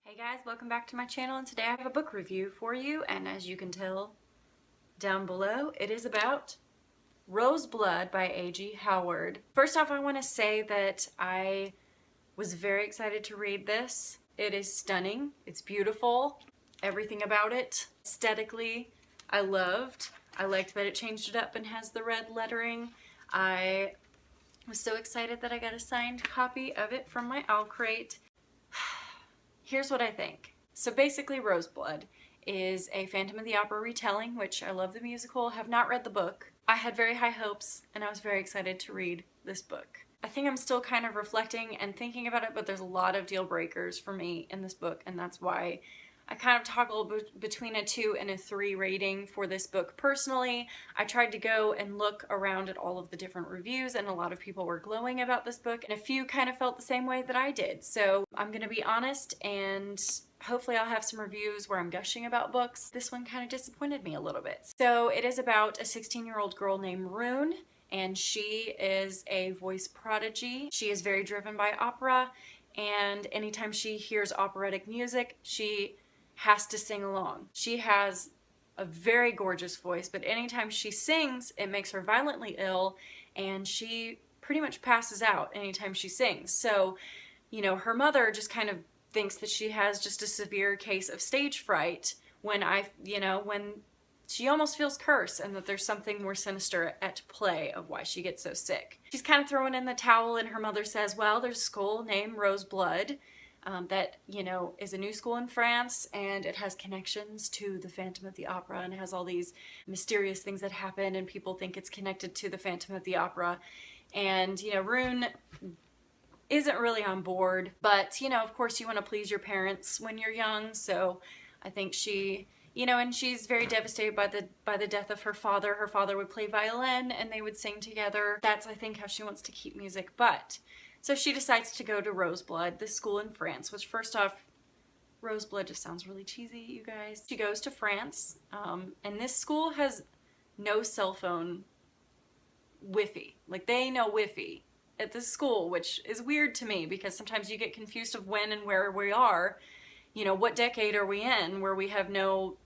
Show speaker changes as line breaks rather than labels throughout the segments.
Hey guys, welcome back to my channel, and today I have a book review for you, and as you can tell down below, it is about Roseblood by A.G. Howard. First off, I want to say that I was very excited to read this. It is stunning, it's beautiful, everything about it. Aesthetically, I loved. I liked that it changed it up and has the red lettering. I was so excited that I got a signed copy of it from my Owlcrate. Here's what I think. So basically, Roseblood is a Phantom of the Opera retelling, which I love the musical, have not read the book. I had very high hopes, and I was very excited to read this book. I think I'm still kind of reflecting and thinking about it, but there's a lot of deal breakers for me in this book, and that's why I kind of toggle between a 2 and a 3 rating for this book personally. I tried to go and look around at all of the different reviews, and a lot of people were glowing about this book, and a few kind of felt the same way that I did. So I'm gonna be honest, and hopefully I'll have some reviews where I'm gushing about books. This one kind of disappointed me a little bit. So it is about a 16-year-old girl named Rune, and she is a voice prodigy. She is very driven by opera, and anytime she hears operatic music, she has to sing along. She has a very gorgeous voice, but anytime she sings, it makes her violently ill, and she pretty much passes out anytime she sings. So, you know, her mother just kind of thinks that she has just a severe case of stage fright when when she almost feels cursed, and that there's something more sinister at play of why she gets so sick. She's kind of throwing in the towel, and her mother says, well, there's a school named Roseblood that, you know, is a new school in France, and it has connections to the Phantom of the Opera, and has all these mysterious things that happen, and people think it's connected to the Phantom of the Opera. And, you know, Rune isn't really on board, but, you know, of course you want to please your parents when you're young, so I think she, you know, and she's very devastated by the death of her father. Her father would play violin, and they would sing together. That's, I think, how she wants to keep music. But so she decides to go to Roseblood, this school in France, which, first off, Roseblood just sounds really cheesy, you guys. She goes to France, and this school has no cell phone Wi-Fi. Like, they know Wi-Fi at this school, which is weird to me, because sometimes you get confused of when and where we are. You know, what decade are we in where we have no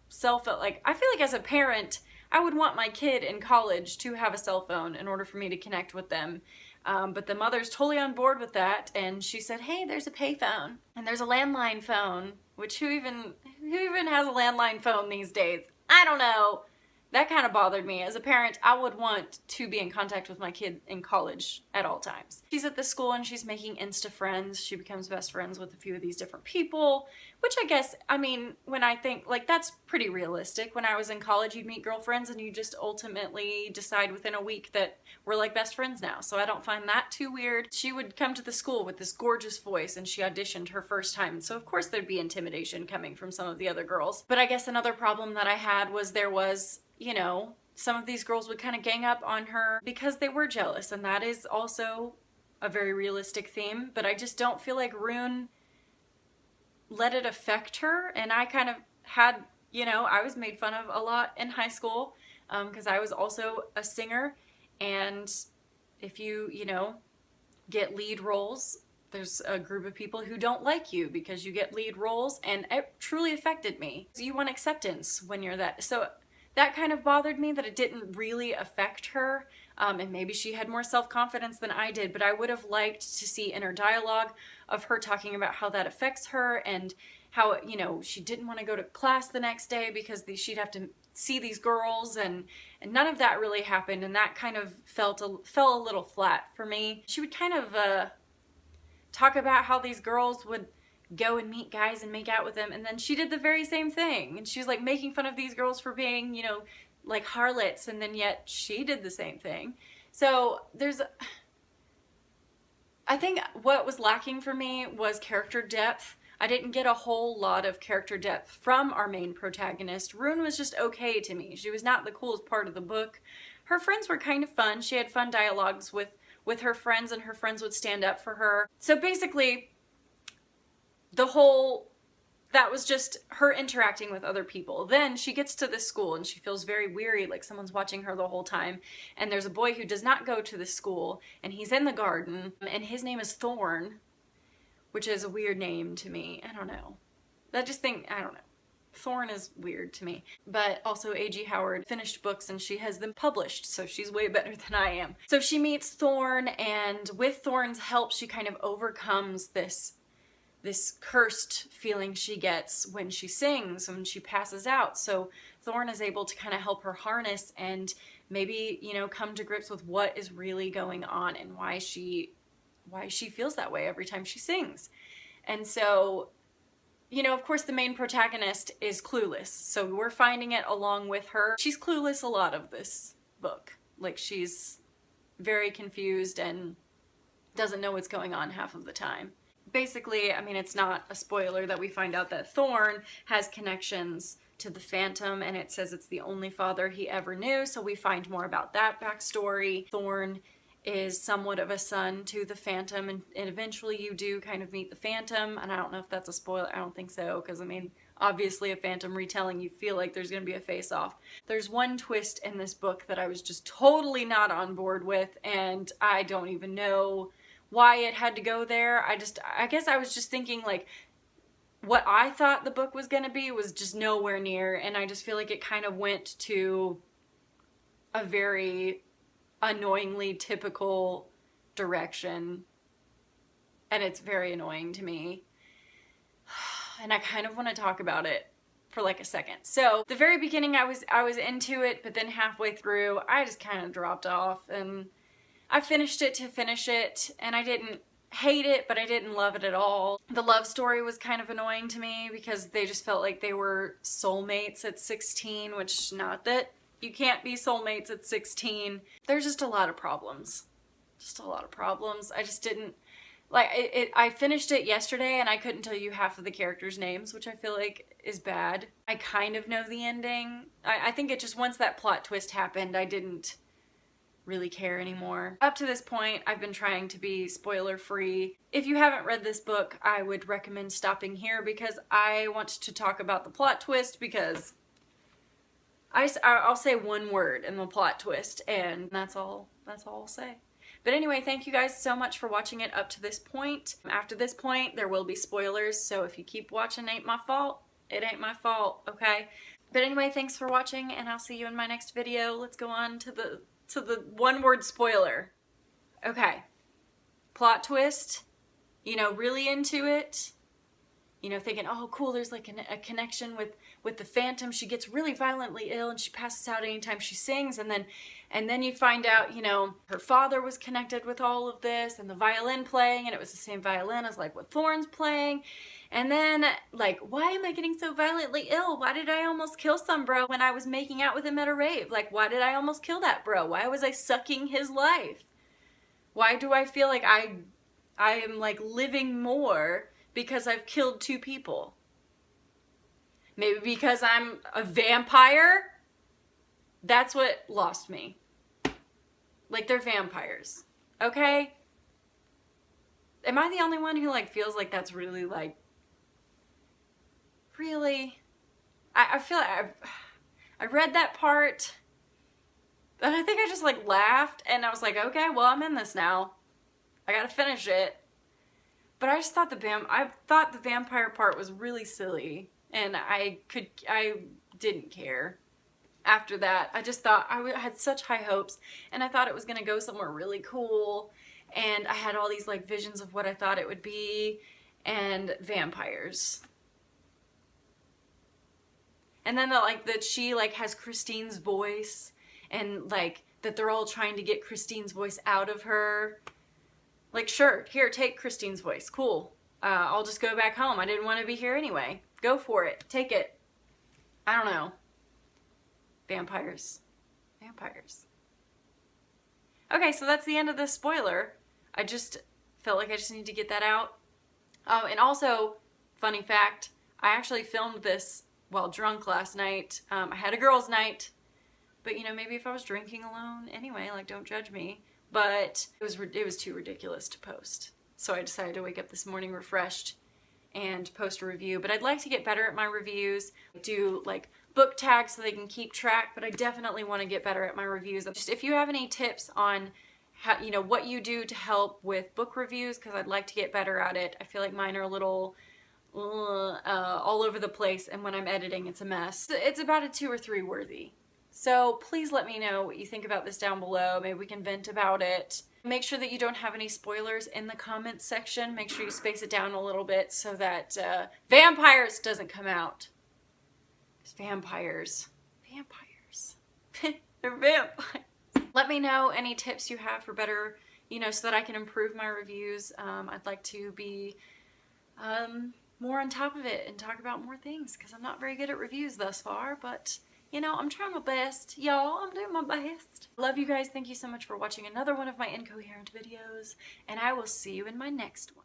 cell phone? Like, I feel like as a parent, I would want my kid in college to have a cell phone in order for me to connect with them. But the mother's totally on board with that, and she said, hey, there's a payphone, and there's a landline phone, which who even has a landline phone these days? I don't know. That kind of bothered me. As a parent, I would want to be in contact with my kid in college at all times. She's at the school, and she's making Insta friends. She becomes best friends with a few of these different people, which I guess, I mean, when I think, like, that's pretty realistic. When I was in college, you'd meet girlfriends, and you just ultimately decide within a week that we're like best friends now. So I don't find that too weird. She would come to the school with this gorgeous voice, and she auditioned her first time. So of course there'd be intimidation coming from some of the other girls. But I guess another problem that I had was there was, you know, some of these girls would kind of gang up on her because they were jealous, and that is also a very realistic theme, but I just don't feel like Rune let it affect her. And I kind of had, you know, I was made fun of a lot in high school because I was also a singer, and if you know, get lead roles, there's a group of people who don't like you because you get lead roles, and it truly affected me. You want acceptance when you're that. So that kind of bothered me, that it didn't really affect her, and maybe she had more self-confidence than I did, but I would have liked to see inner dialogue of her talking about how that affects her, and how, you know, she didn't want to go to class the next day because she'd have to see these girls, and none of that really happened, and that kind of fell a little flat for me. She would kind of talk about how these girls would go and meet guys and make out with them, and then she did the very same thing, and she was like making fun of these girls for being, you know, like harlots, and then yet she did the same thing. So I think what was lacking for me was character depth. I didn't get a whole lot of character depth from our main protagonist. Rune was just okay to me. She was not the coolest part of the book. Her friends were kind of fun. She had fun dialogues with her friends, and her friends would stand up for her. So basically, that was just her interacting with other people. Then she gets to this school, and she feels very weary, like someone's watching her the whole time. And there's a boy who does not go to the school, and he's in the garden, and his name is Thorn, which is a weird name to me. I don't know. I don't know. Thorn is weird to me. But also A.G. Howard finished books and she has them published, so she's way better than I am. So she meets Thorn, and with Thorn's help she kind of overcomes this cursed feeling she gets when she sings, when she passes out. So Thorn is able to kind of help her harness and maybe, you know, come to grips with what is really going on and why she feels that way every time she sings. And so, you know, of course the main protagonist is clueless, so we're finding it along with her. She's clueless a lot of this book. Like, she's very confused and doesn't know what's going on half of the time. Basically, I mean, it's not a spoiler that we find out that Thorn has connections to the Phantom, and it says it's the only father he ever knew, so we find more about that backstory. Thorn is somewhat of a son to the Phantom, and eventually you do kind of meet the Phantom, and I don't know if that's a spoiler. I don't think so, because I mean, obviously a Phantom retelling, you feel like there's going to be a face-off. There's one twist in this book that I was just totally not on board with, and I don't even know why it had to go there. I guess I was just thinking, like, what I thought the book was going to be was just nowhere near, and I just feel like it kind of went to a very annoyingly typical direction, and it's very annoying to me, and I kind of want to talk about it for like a second. So the very beginning I was into it, but then halfway through I just kind of dropped off, and I finished it to finish it, and I didn't hate it, but I didn't love it at all. The love story was kind of annoying to me because they just felt like they were soulmates at 16, which, not that you can't be soulmates at 16. There's just a lot of problems. Just a lot of problems. I just didn't like it. I finished it yesterday and I couldn't tell you half of the characters' names, which I feel like is bad. I kind of know the ending. I think it just, once that plot twist happened, I didn't really care anymore. Up to this point, I've been trying to be spoiler free. If you haven't read this book, I would recommend stopping here because I want to talk about the plot twist, because I'll say one word in the plot twist, and that's all I'll say. But anyway, thank you guys so much for watching it up to this point. After this point, there will be spoilers, so if you keep watching, it ain't my fault. It ain't my fault, okay? But anyway, thanks for watching, and I'll see you in my next video. Let's go on to the one-word spoiler. Okay. Plot twist. You know, really into it. You know, thinking, oh, cool, there's like a connection with the Phantom. She gets really violently ill and she passes out anytime she sings. And then you find out, you know, her father was connected with all of this, and the violin playing, and it was the same violin as like what Thorn's playing. And then, like, why am I getting so violently ill? Why did I almost kill some bro when I was making out with him at a rave? Like, why did I almost kill that bro? Why was I sucking his life? Why do I feel like I am like living more because I've killed 2 people? Maybe because I'm a vampire? That's what lost me. Like, they're vampires. Okay? Am I the only one who like feels like that's really like, really? I feel like I read that part and I think I just like laughed, and I was like, okay, well, I'm in this now. I gotta finish it. But I just thought the vampire part was really silly, and I didn't care. After that, I just thought, I had such high hopes, and I thought it was gonna go somewhere really cool, and I had all these like visions of what I thought it would be, and vampires. And then that she like has Christine's voice, and like that they're all trying to get Christine's voice out of her. Like, sure, here, take Christine's voice. Cool. I'll just go back home. I didn't want to be here anyway. Go for it. Take it. I don't know. Vampires. Vampires. Okay, so that's the end of the spoiler. I just felt like I just need to get that out. And also, funny fact, I actually filmed this while drunk last night. I had a girls' night, but you know, maybe if I was drinking alone, anyway, like, don't judge me. But it was too ridiculous to post. So I decided to wake up this morning refreshed and post a review. But I'd like to get better at my reviews, do like book tags so they can keep track, but I definitely want to get better at my reviews. Just if you have any tips on you know, what you do to help with book reviews, because I'd like to get better at it. I feel like mine are a little all over the place, and when I'm editing, it's a mess. It's about a 2 or 3 worthy. So please let me know what you think about this down below. Maybe we can vent about it. Make sure that you don't have any spoilers in the comments section. Make sure you space it down a little bit so that vampires doesn't come out. Vampires. They're vampires. Let me know any tips you have for better, you know, so that I can improve my reviews. I'd like to be more on top of it and talk about more things, because I'm not very good at reviews thus far, but you know, I'm trying my best, y'all. I'm doing my best. Love you guys. Thank you so much for watching another one of my incoherent videos, and I will see you in my next one.